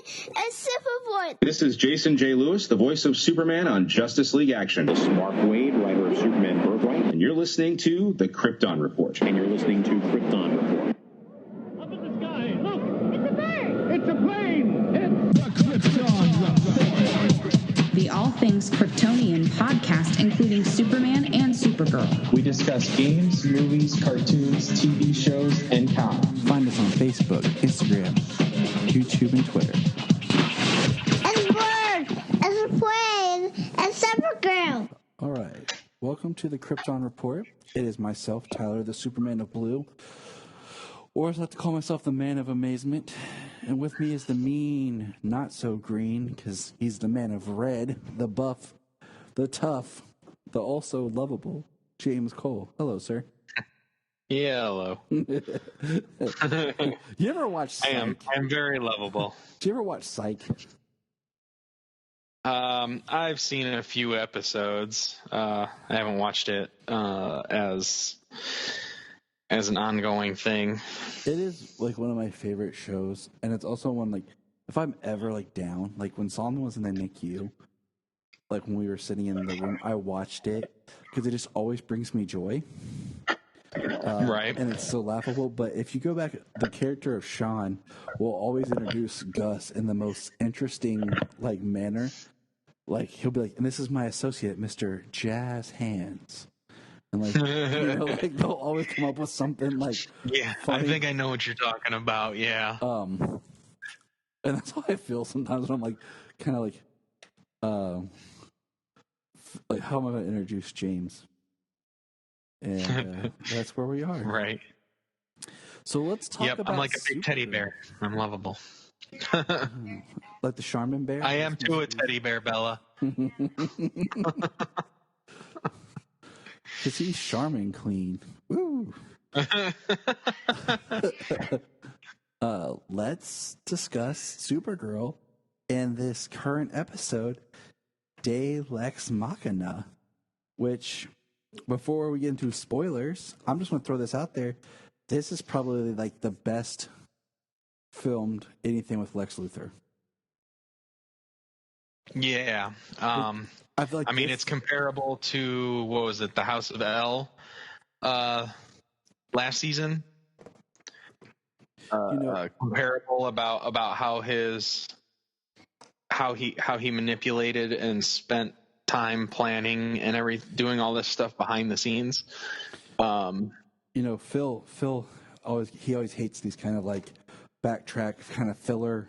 and Superboy. This is Jason J. Lewis, the voice of Superman on Justice League Action. This is Mark Wade, writer of Superman Birthright. And you're listening to The Krypton Report. And you're listening to Krypton Report. Up in the sky, look! It's a bird! It's a plane! It's the Krypton Report! The All Things Kryptonian podcast, including Superman and Supergirl. We discuss games, movies, cartoons, TV shows, and comics. Find us on Facebook, Instagram, YouTube, and Twitter. And bird! And a plane! And Supergirl! All right. Welcome to the Krypton Report. It is myself, Tyler, the Superman of Blue. Or as I like to call myself, the Man of Amazement. And with me is the mean, not so green, because he's the man of red, the buff, the tough, the also lovable, James Cole. Hello, sir. Yeah, hello. You ever watch Psych? I'm very lovable. Do you ever watch Psych? I've seen a few episodes. I haven't watched it as an ongoing thing. It is like one of my favorite shows, and it's also one like if I'm ever like down, like when Solomon was in the NICU, like when we were sitting in the room, I watched it because it just always brings me joy. Right. And it's so laughable. But if you go back, the character of Sean will always introduce Gus in the most interesting like manner. Like he'll be like, and this is my associate, Mr. Jazz Hands. And like, you know, like they'll always come up with something like, yeah, funny. I think I know what you're talking about. Yeah. And that's how I feel sometimes when I'm like, kind of like how am I going to introduce James? And that's where we are. Right. So let's talk about. I'm like a big teddy bear. I'm lovable. Like the Charmin bear? I am too a teddy bear, Bella. Because he's Charmin clean. Woo! Let's discuss Supergirl in this current episode, Deus Lex Machina, which, before we get into spoilers, I'm just going to throw this out there. This is probably like the best filmed anything with Lex Luthor. Yeah. I feel like it's comparable to, what was it, the House of L last season? Comparable about how he manipulated and spent time planning and doing all this stuff behind the scenes. Phil always hates these kind of like backtrack kind of filler,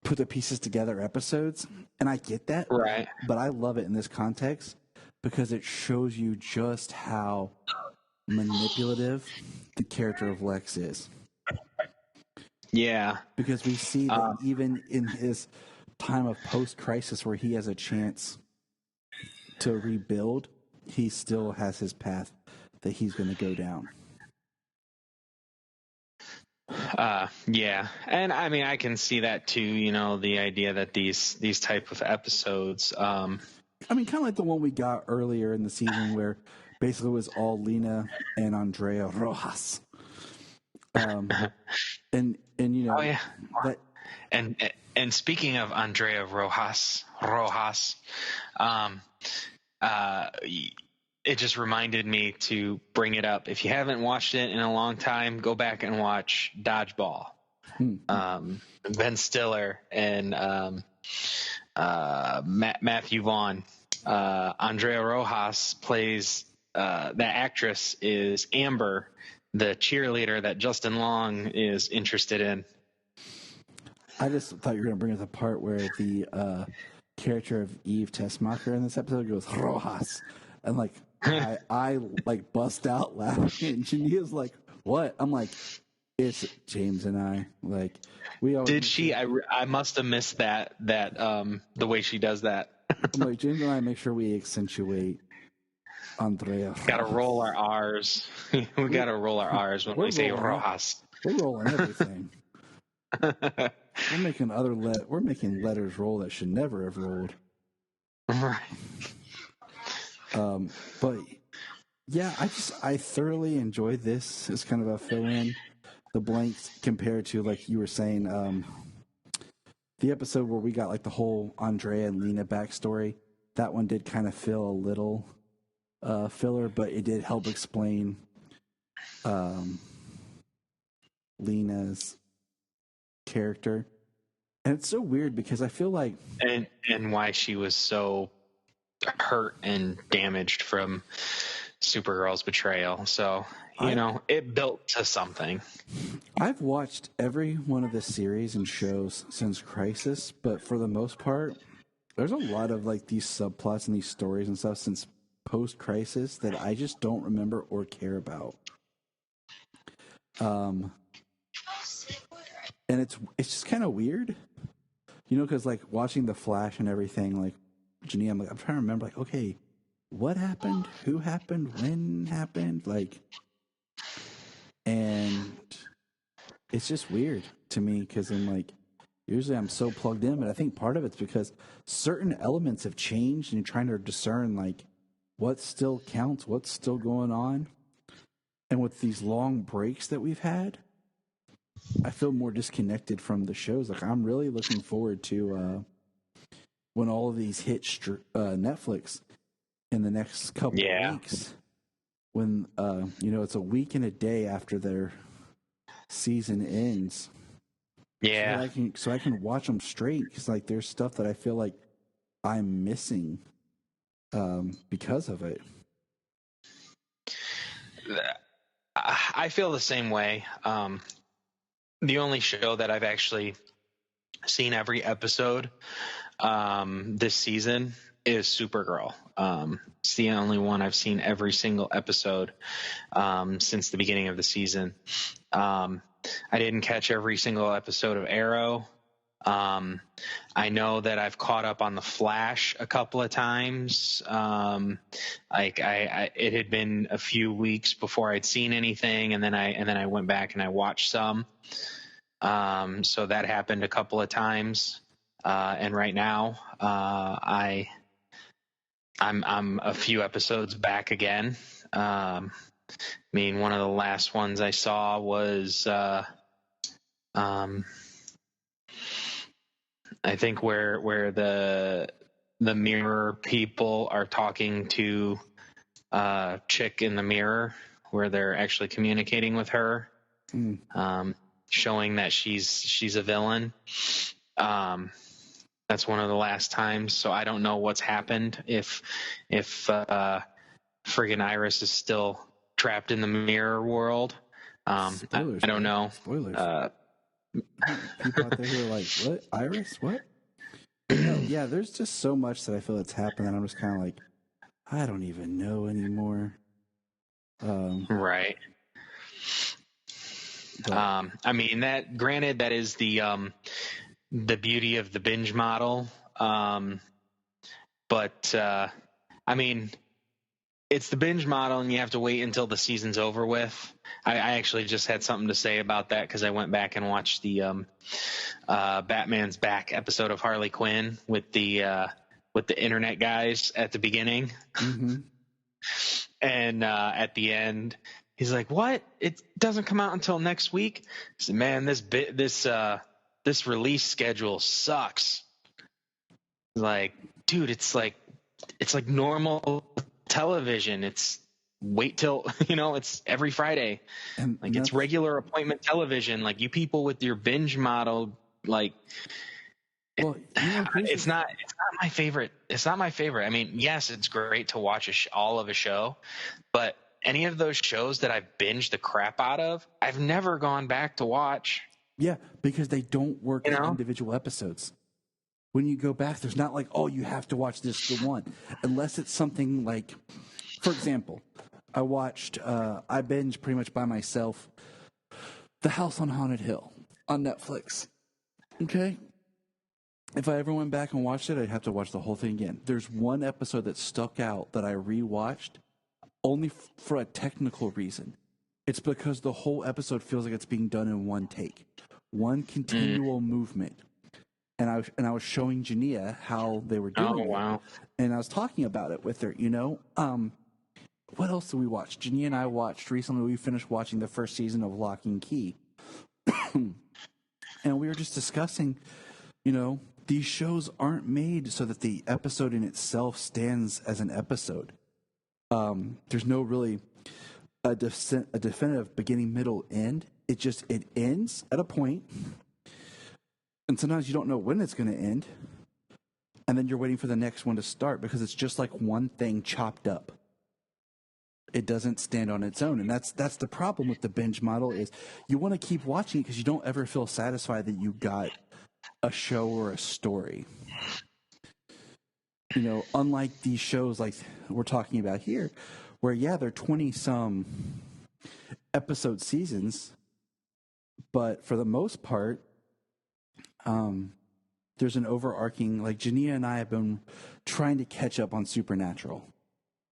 put the pieces together episodes, and I get that, right? But I love it in this context because it shows you just how manipulative the character of Lex is. Yeah, because we see that even in his time of post-crisis where he has a chance to rebuild, he still has his path that he's going to go down. Yeah, and I can see that too. The idea that these type of episodes. Kind of like the one we got earlier in the season where basically it was all Lena and Andrea Rojas. Oh yeah. That, and speaking of Andrea Rojas, it just reminded me to bring it up. If you haven't watched it in a long time, go back and watch Dodgeball. Ben Stiller and Matthew Vaughn. Andrea Rojas plays that actress is Amber, the cheerleader that Justin Long is interested in. I just thought you were going to bring up the part where the character of Eve Tessmacher in this episode goes Rojas, and like I like bust out laughing, and Jania's like, "What?" I'm like, "It's James and I." Like we always did she? I must have missed that the way she does that. I'm like, James and I make sure we accentuate Andrea. Got to roll our R's. We got to roll our R's when we say Rojas. We're rolling everything. We're making we're making letters roll that should never have rolled. Right. But yeah, I thoroughly enjoyed this as kind of a fill in the blanks compared to, like you were saying, the episode where we got like the whole Andrea and Lena backstory, that one did kind of feel a little filler, but it did help explain Lena's character. And it's so weird because I feel like and why she was so hurt and damaged from Supergirl's betrayal. So, it built to something. I've watched every one of the series and shows since Crisis, but for the most part, there's a lot of like these subplots and these stories and stuff since post-Crisis that I just don't remember or care about. And it's just kind of weird, because like watching The Flash and everything, like Janine, I'm trying to remember, like, okay, what happened? Who happened? When happened? Like, and it's just weird to me because I'm like, usually I'm so plugged in, but I think part of it's because certain elements have changed and you're trying to discern like what still counts, what's still going on. And with these long breaks that we've had, I feel more disconnected from the shows. Like, I'm really looking forward to when all of these hit Netflix in the next couple of weeks. When, it's a week and a day after their season ends. Yeah. So I can watch them straight. Because, like, there's stuff that I feel like I'm missing because of it. I feel the same way. The only show that I've actually seen every episode this season is Supergirl. It's the only one I've seen every single episode since the beginning of the season. I didn't catch every single episode of Arrow. I know that I've caught up on The Flash a couple of times. It had been a few weeks before I'd seen anything, and then I went back and I watched some. So that happened a couple of times. And right now, I'm a few episodes back again. One of the last ones I saw was, I think where the mirror people are talking to chick in the mirror, where they're actually communicating with her, showing that she's a villain. That's one of the last times. So I don't know what's happened if friggin' Iris is still trapped in the mirror world. Spoilers, I don't know. Spoilers. People out there who are like, what? Iris? What? Yeah, there's just so much that I feel that's happened that I'm just kind of like, I don't even know anymore. Right. But, that is the beauty of the binge model. It's the binge model, and you have to wait until the season's over with. I actually just had something to say about that because I went back and watched the Batman's Back episode of Harley Quinn with the internet guys at the beginning. Mm-hmm. And at the end, he's like, "What? It doesn't come out until next week?" I said, "Man, this release schedule sucks." Like, dude, it's like normal television. It's wait till it's every Friday. And like, it's regular appointment television. Like, you people with your binge model, like, it's not my favorite. It's not my favorite. I mean, yes, it's great to watch all of a show, but any of those shows that I've binged the crap out of, I've never gone back to watch. Yeah, because they don't work as individual episodes. When you go back, there's not like, oh, you have to watch this the one. Unless it's something like, for example, I binged pretty much by myself The House on Haunted Hill on Netflix. Okay? If I ever went back and watched it, I'd have to watch the whole thing again. There's one episode that stuck out that I rewatched only for a technical reason. It's because the whole episode feels like it's being done in one take. One continual movement. And I was showing Jania how they were doing it. Wow. And I was talking about it with her, What else did we watch? Jania and I watched recently, we finished watching the first season of Lock and Key. And we were just discussing You know, these shows aren't made so that the episode in itself stands as an episode. There's no really a definitive beginning, middle, end. It ends at a point, and sometimes you don't know when it's going to end, and then you're waiting for the next one to start because it's just like one thing chopped up. It doesn't stand on its own, and that's the problem with the binge model is you want to keep watching it because you don't ever feel satisfied that you got a show or a story. You know, unlike these shows like we're talking about here, where they're 20-some episode seasons, but for the most part, there's an overarching, like Jania and I have been trying to catch up on Supernatural.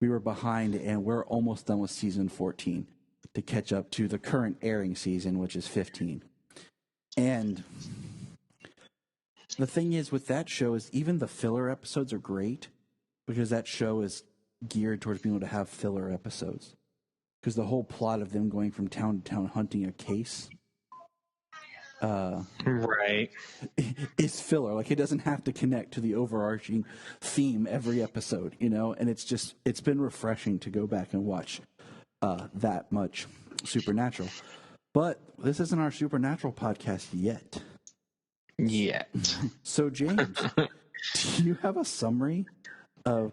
We were behind, and we're almost done with season 14 to catch up to the current airing season, which is 15. And the thing is with that show is even the filler episodes are great because that show is geared towards being able to have filler episodes. Because the whole plot of them going from town to town hunting a case right, is filler. Like, it doesn't have to connect to the overarching theme every episode, you know? And it's been refreshing to go back and watch that much Supernatural. But this isn't our Supernatural podcast yet. So, James, do you have a summary of...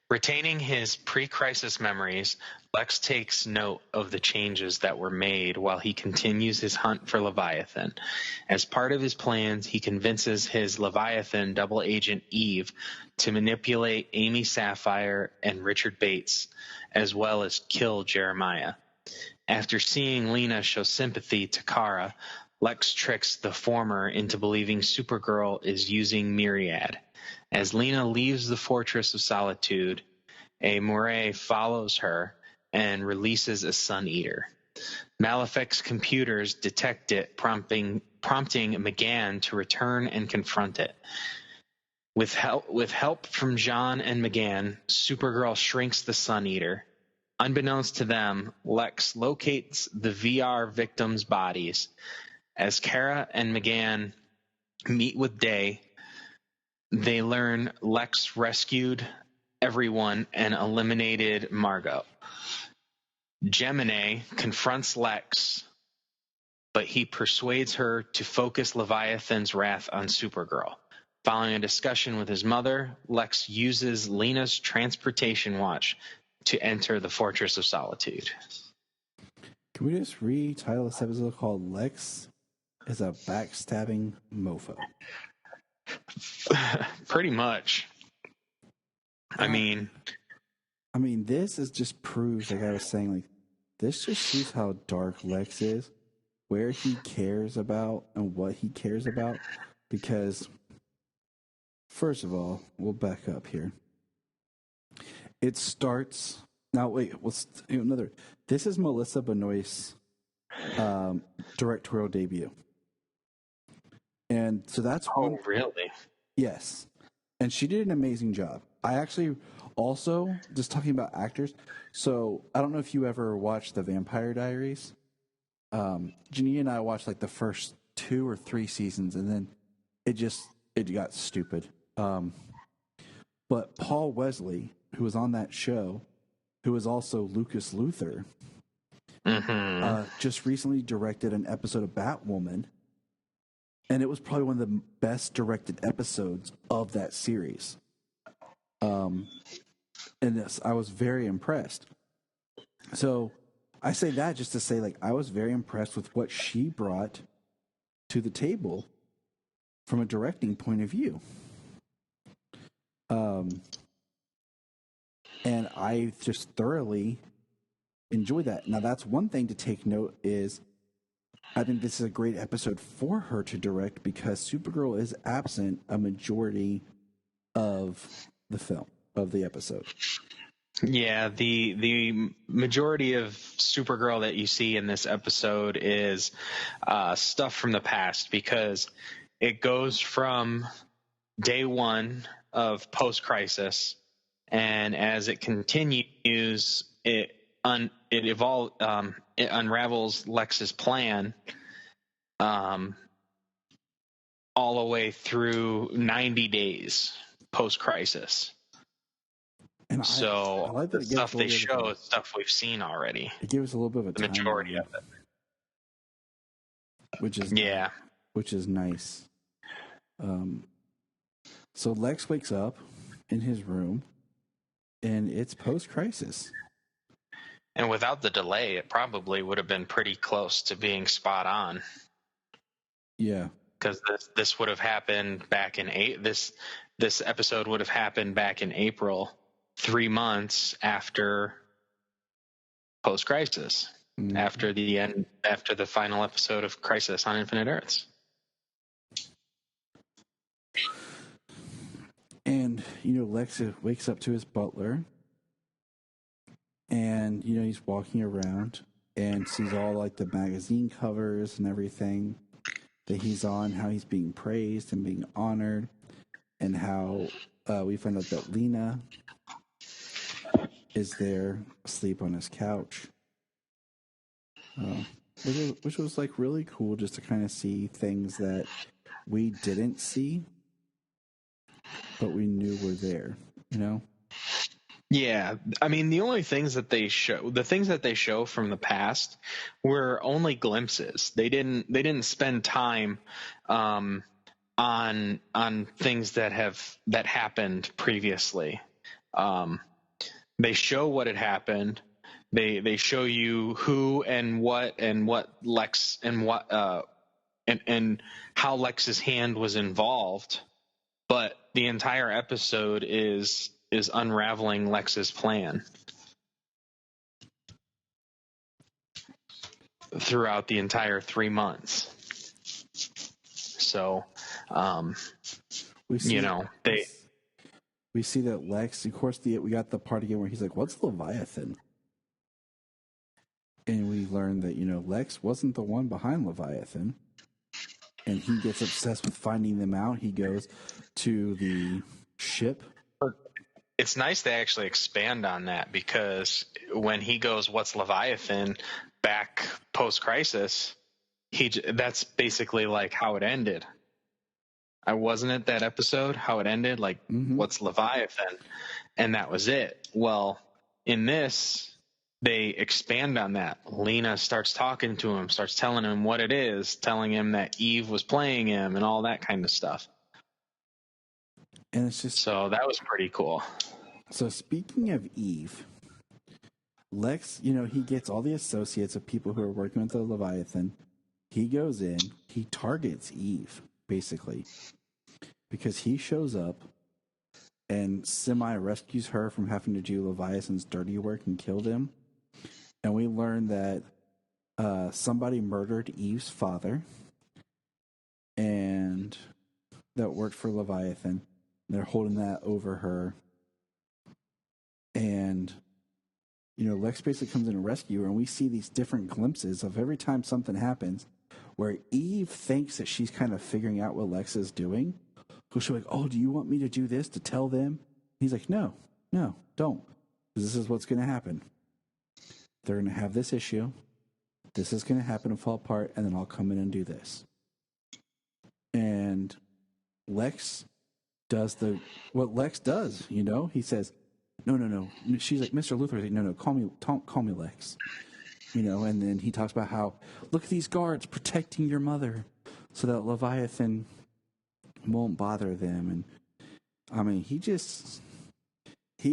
Retaining his pre-crisis memories, Lex takes note of the changes that were made while he continues his hunt for Leviathan. As part of his plans, he convinces his Leviathan double agent Eve to manipulate Amy Sapphire and Richard Bates, as well as kill Jeremiah. After seeing Lena show sympathy to Kara, Lex tricks the former into believing Supergirl is using Myriad. As Lena leaves the Fortress of Solitude, a Moray follows her and releases a Sun Eater. Malefic's computers detect it, prompting McGann to return and confront it. With help from John and McGann, Supergirl shrinks the Sun Eater. Unbeknownst to them, Lex locates the VR victims' bodies. As Kara and McGann meet with Day, they learn Lex rescued everyone and eliminated Margot. Gemini confronts Lex, but he persuades her to focus Leviathan's wrath on Supergirl. Following a discussion with his mother, Lex uses Lena's transportation watch to enter the Fortress of Solitude. Can we just retitle this episode called Lex is a Backstabbing Mofo? Pretty much. I mean, this is just proves, like I was saying, like this just shows how dark Lex is, where he cares about and what he cares about. Because, first of all, we'll back up here. It starts now. Wait, another. This is Melissa Benoist's directorial debut. And so that's one. Really? Yes. And she did an amazing job. I actually also, just talking about actors, so I don't know if you ever watched The Vampire Diaries. Janine and I watched like the first 2 or 3 seasons, and then it got stupid. But Paul Wesley, who was on that show, who was also Lucas Luthor, just recently directed an episode of Batwoman. And it was probably one of the best directed episodes of that series. And I was very impressed. So I say that just to say, like, I was very impressed with what she brought to the table from a directing point of view. And I just thoroughly enjoyed that. Now, that's one thing to take note is I think this is a great episode for her to direct because Supergirl is absent a majority of the film, of the episode. Yeah, the majority of Supergirl that you see in this episode is stuff from the past because it goes from day one of post-crisis, and as it continues, it unravels Lex's plan, all the way through 90 days post-crisis. And So I like that the it gives stuff a they little bit show of is stuff we've seen already. it gives a little bit of a The majority timeline, of it. which is Yeah. which is nice. So Lex wakes up in his room, and it's post-crisis. And without the delay, it probably would have been pretty close to being spot on. Yeah. Because this would have happened back in this episode would have happened back in April, 3 months after post-crisis, after the final episode of Crisis on Infinite Earths. And, Lex wakes up to his butler, and, he's walking around and sees all, like, the magazine covers and everything that he's on, how he's being praised and being honored, and how we find out that Lena is there asleep on his couch. Which was, like, really cool just to kind of see things that we didn't see, but we knew were there, Yeah, I mean, the things that they show from the past were only glimpses. They didn't spend time on things that happened previously. They show what had happened. They show you who and what Lex and what and how Lex's hand was involved, but the entire episode is unraveling Lex's plan throughout the entire 3 months. So, we see that Lex, of course, we got the part again where he's like, "What's Leviathan?" And we learn that, Lex wasn't the one behind Leviathan. And he gets obsessed with finding them out. He goes to the ship. It's nice they actually expand on that, because when he goes, "What's Leviathan?" back post-crisis, that's basically like how it ended. Wasn't it that episode how it ended? Like, "What's Leviathan?" And that was it. Well, in this, they expand on that. Lena starts talking to him, starts telling him what it is, telling him that Eve was playing him and all that kind of stuff. And it's just so that was pretty cool. So speaking of Eve, Lex, he gets all the associates of people who are working with the Leviathan. He goes in, he targets Eve, basically, because he shows up and semi-rescues her from having to do Leviathan's dirty work and killed him. And we learn that somebody murdered Eve's father, and that worked for Leviathan. They're holding that over her. And, Lex basically comes in to rescue her, and we see these different glimpses of every time something happens where Eve thinks that she's kind of figuring out what Lex is doing. So she's like, "Oh, do you want me to do this to tell them?" He's like, no, don't. Because this is what's going to happen. They're going to have this issue. This is going to happen and fall apart, and then I'll come in and do this. And Lex does what Lex does, He says, no. She's like, "Mr. Luthor." He's like, no, call me Lex. And then he talks about how, look at these guards protecting your mother so that Leviathan won't bother them. And I mean, he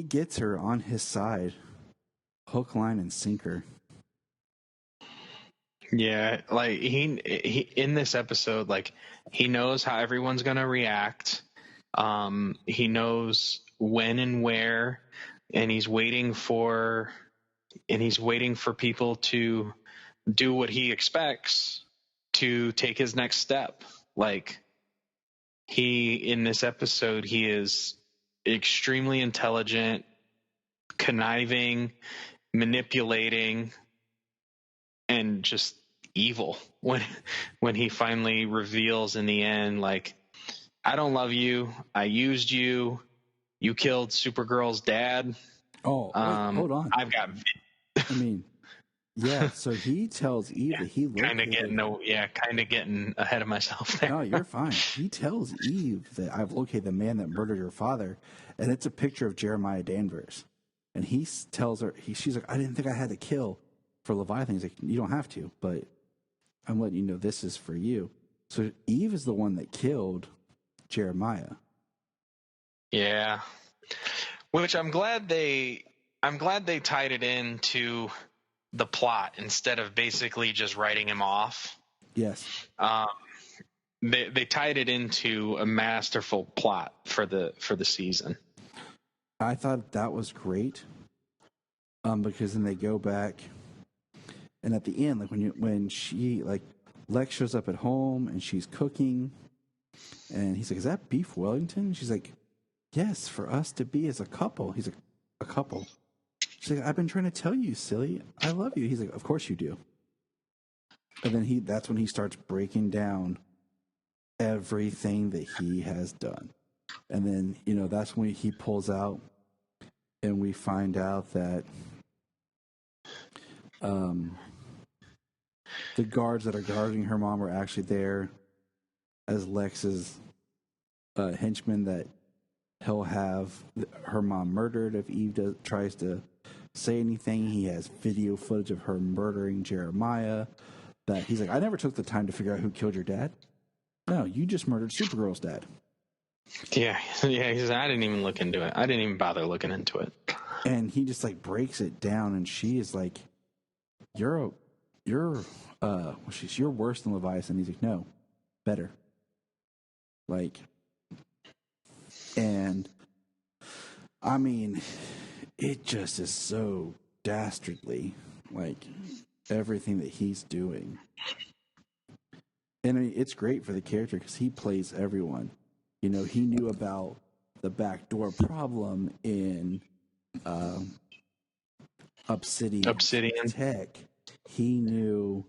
gets her on his side, hook, line, and sinker. Yeah, like he in this episode, like, he knows how everyone's gonna react. He knows when and where, and he's waiting for people to do what he expects to take his next step. Like, in this episode, he is extremely intelligent, conniving, manipulating, and just evil when he finally reveals in the end, like, "I don't love you. I used you. You killed Supergirl's dad. Oh, wait, hold on. I've got..." I mean, Yeah, so he tells Eve that he kind of getting ahead of myself there. No, you're fine. He tells Eve that I've located the man that murdered your father, and it's a picture of Jeremiah Danvers. And he tells her, she's like, I didn't think I had to kill for Leviathan. He's like, you don't have to, but I'm letting you know this is for you. So Eve is the one that killed Jeremiah. Yeah, which I'm glad they tied it into the plot instead of basically just writing him off. Yes. They tied it into a masterful plot for the season. I thought that was great. Because then they go back, and at the end, like when she like Lex shows up at home and she's cooking, and he's like, "Is that beef Wellington?" She's like, "Yes, for us to be as a couple." He's like, "A couple." She's like, "I've been trying to tell you, silly. I love you." He's like, "Of course you do." And then that's when he starts breaking down everything that he has done. And then, that's when he pulls out and we find out that the guards that are guarding her mom were actually there as Lex's henchmen, that he'll have her mom murdered if Eve tries to say anything. He has video footage of her murdering Jeremiah. That he's like, I never took the time to figure out who killed your dad. No, you just murdered Supergirl's dad. Yeah. He says, I didn't even look into it. I didn't even bother looking into it. And he just like breaks it down, and she is like, you're worse than Leviathan. He's like, no, better. Like, and I mean, it just is so dastardly, like everything that he's doing. And I mean, it's great for the character because he plays everyone. He knew about the backdoor problem in Obsidian Tech. He knew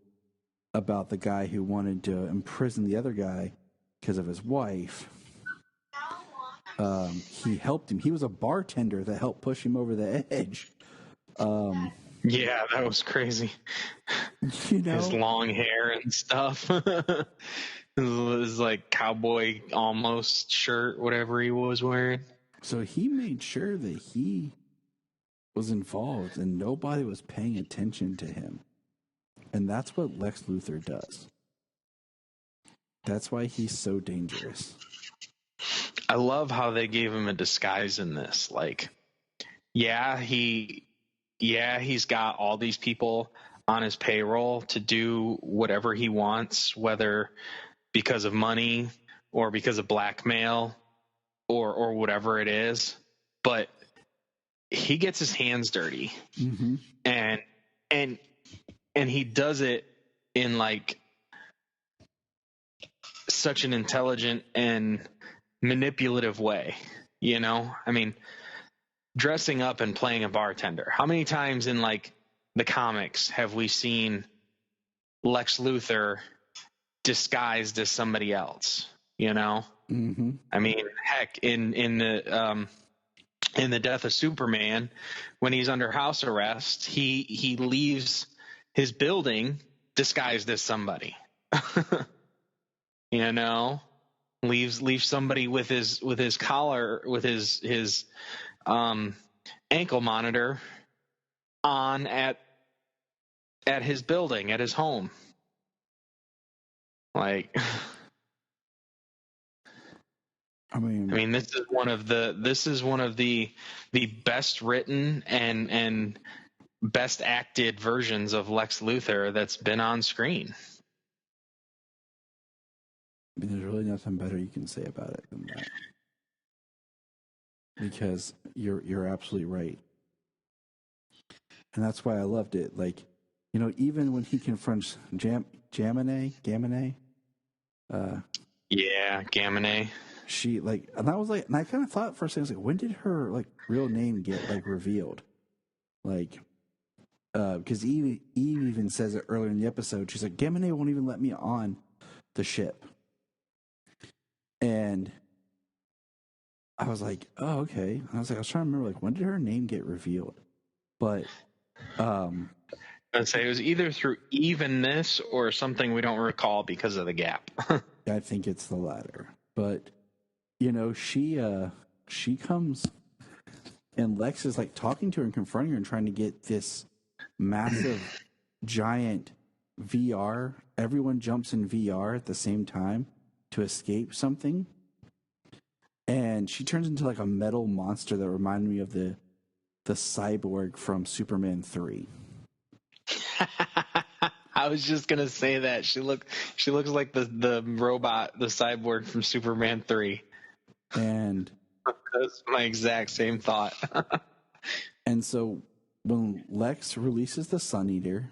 about the guy who wanted to imprison the other guy because of his wife. He helped him. He was a bartender that helped push him over the edge. Yeah, that was crazy. His long hair and stuff. His like cowboy almost shirt, whatever he was wearing. So he made sure that he was involved and nobody was paying attention to him. And that's what Lex Luthor does. That's why he's so dangerous. I love how they gave him a disguise in this. Like, he's got all these people on his payroll to do whatever he wants, whether because of money or because of blackmail or whatever it is. But he gets his hands dirty. Mm-hmm. And he does it in like such an intelligent and manipulative way. I mean, dressing up and playing a bartender. How many times in like the comics have we seen Lex Luthor disguised as somebody else? Mm-hmm. I mean, heck, in the Death of Superman, when he's under house arrest, he leaves his building disguised as somebody. Leaves somebody with his collar, with his ankle monitor on at his building, at his home. Like, I mean, this is one of the best written and best acted versions of Lex Luthor that's been on screen. I mean, there's really nothing better you can say about it than that. Because you're absolutely right. And that's why I loved it. Like, even when he confronts Gamine. Yeah, Gamine. She and I was like, and I kind of thought for a second, I was like, when did her real name get revealed? Because Eve even says it earlier in the episode. She's like, Gamine won't even let me on the ship. And I was like, oh, okay. And I was trying to remember, when did her name get revealed? But I'd say it was either through evenness or something we don't recall because of the gap. I think it's the latter. But you know, she comes and Lex is like talking to her and confronting her and trying to get this massive giant VR. Everyone jumps in VR at the same time to escape something. And she turns into like a metal monster that reminded me of the cyborg from Superman 3. I was just gonna say that she looks like the robot, the cyborg from Superman 3. And That's my exact same thought. and so when Lex releases the Sun Eater,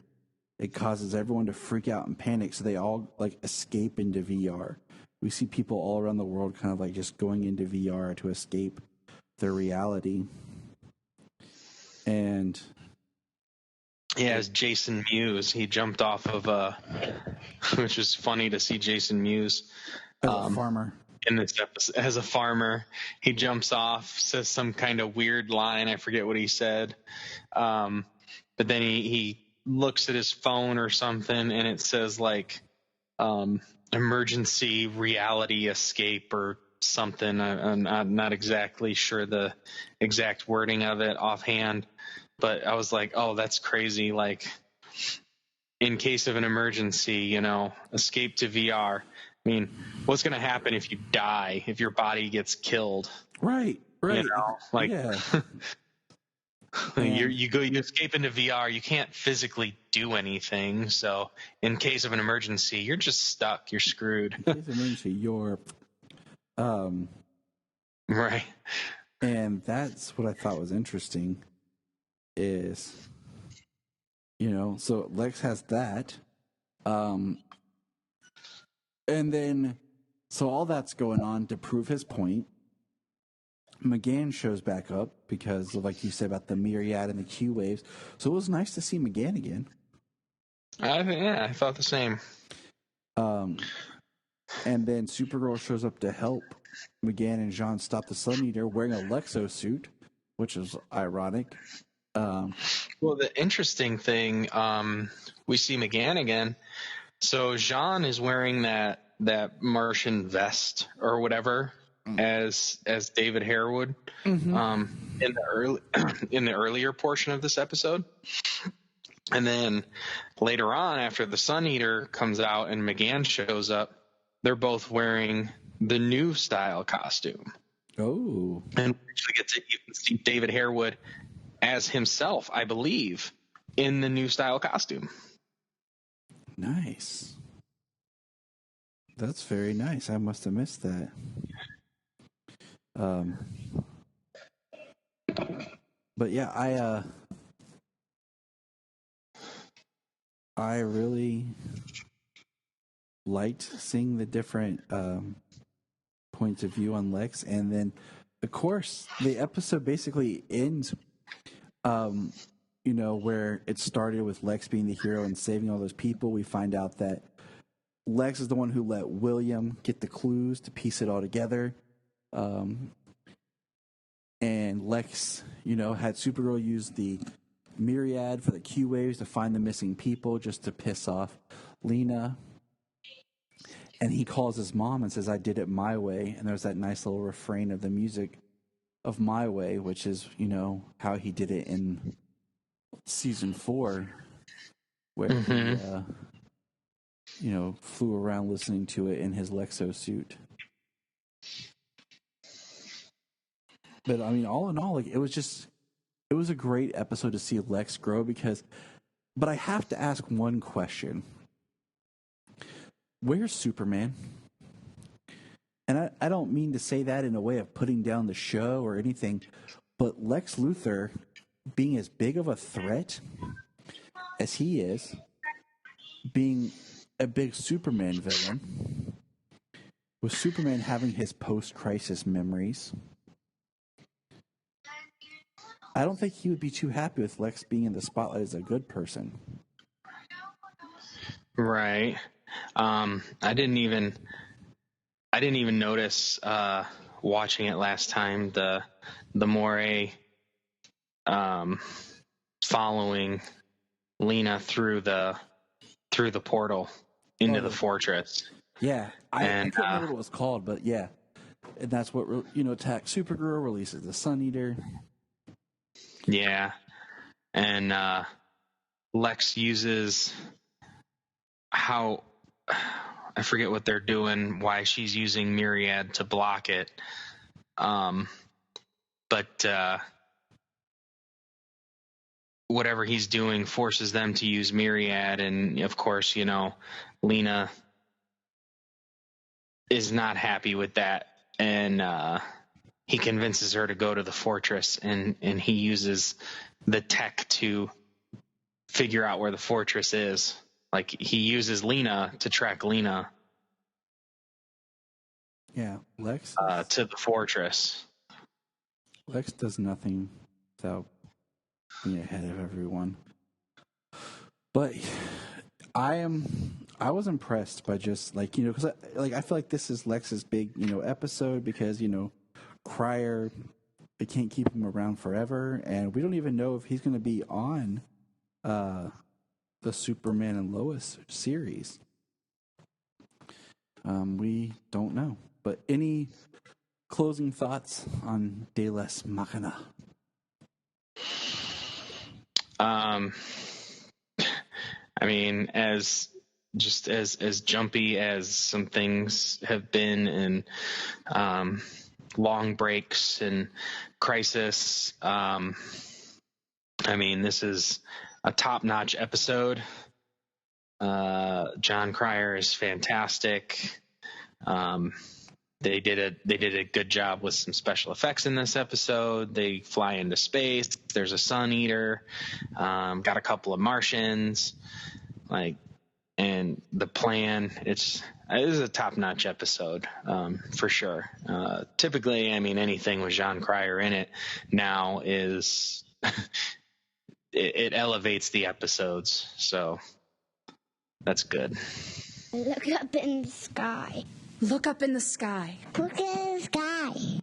it causes everyone to freak out and panic, so they all like escape into VR. We see people all around the world kind of like just going into VR to escape their reality. And yeah, it's Jason Mewes. He jumped off of which is funny to see Jason Mewes as a farmer in this episode as a farmer. He jumps off, says some kind of weird line. I forget what he said. But then he looks at his phone or something, and it says like emergency reality escape or something. I'm not exactly sure the exact wording of it offhand, but I was like, oh, that's crazy. Like, in case of an emergency, escape to VR. I mean, what's going to happen if you die, if your body gets killed? Right. Yeah. You escape into VR. You can't physically do anything. So in case of an emergency, you're just stuck. You're screwed. In case of emergency, you're right. And that's what I thought was interesting is, so Lex has that. And then, so all that's going on to prove his point. McGann shows back up because, like you said, about the myriad and the Q waves. So it was nice to see McGann again. I thought the same. And then Supergirl shows up to help McGann and Jean stop the Sun Eater wearing a Lexo suit, which is ironic. Well, the interesting thing, we see McGann again. So Jean is wearing that Martian vest or whatever as David Harewood in the earlier portion of this episode. And then later on, after the Sun Eater comes out and McGann shows up, they're both wearing the new style costume. Oh. And we actually get to even see David Harewood as himself, I believe, in the new style costume. Nice. That's very nice. I must have missed that. But yeah, I really liked seeing the different points of view on Lex, and then of course the episode basically ends where it started with Lex being the hero and saving all those people. We find out that Lex is the one who let William get the clues to piece it all together. And Lex, had Supergirl use the myriad for the Q waves to find the missing people just to piss off Lena. And he calls his mom and says, I did it my way. And there's that nice little refrain of the music of My Way, which is, how he did it in season 4, where he, flew around listening to it in his Lexo suit. But I mean, all in all, like it was a great episode to see Lex grow but I have to ask one question. Where's Superman? And I don't mean to say that in a way of putting down the show or anything, but Lex Luthor being as big of a threat as he is, being a big Superman villain, with Superman having his post-crisis memories, I don't think he would be too happy with Lex being in the spotlight as a good person. Right. I didn't even notice watching it last time the Moray following Lena through the portal into the fortress. Yeah, I can't remember what it was called, but yeah, and that's what attacks Supergirl, releases the Sun Eater. Yeah, and Lex uses how I forget what they're doing, why she's using Myriad to block it, but whatever he's doing forces them to use Myriad, and of course, Lena is not happy with that, and he convinces her to go to the fortress, and he uses the tech to figure out where the fortress is. Like, he uses Lena to track Lena Lex to the fortress. Lex does nothing without being ahead of everyone. But I was impressed by just because I feel like this is Lex's big episode, because Cryer, they can't keep him around forever, and we don't even know if he's going to be on the Superman and Lois series. We don't know. But any closing thoughts on Deus Lex Machina? I mean, as jumpy as some things have been, and long breaks and crisis, I mean, this is a top-notch episode. John Cryer is fantastic. They did a good job with some special effects in this episode. They fly into space. There's a Sun Eater. Got a couple of Martians. And the plan. It is a top-notch episode, for sure. Typically, I mean, anything with John Cryer in it now is it elevates the episodes. So that's good. Look up in the sky. Look up in the sky. Look at the sky.